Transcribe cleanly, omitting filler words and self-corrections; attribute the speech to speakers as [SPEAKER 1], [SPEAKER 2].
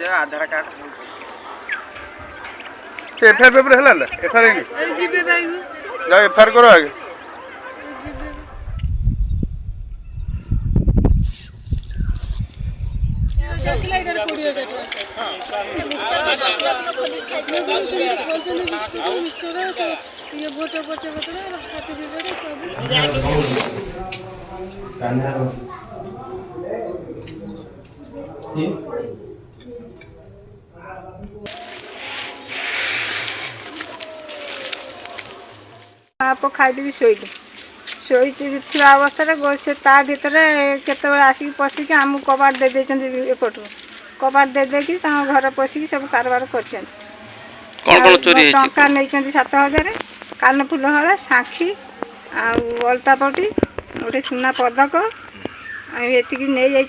[SPEAKER 1] आधार card
[SPEAKER 2] से FIR paper है FIR नहीं जाओ एफआईआर करो आगे
[SPEAKER 3] ये वोटर पर्चे आप खाई शोई अवस्था से ता भर केत आसिक पशिक आम कबाट दे एपटू कबाट देदेकि घर पशिक सब कारबार कर टंका नहीं 7,000 कानफुल हला साखी अलतापटी गोटे सुना पदक ये नहीं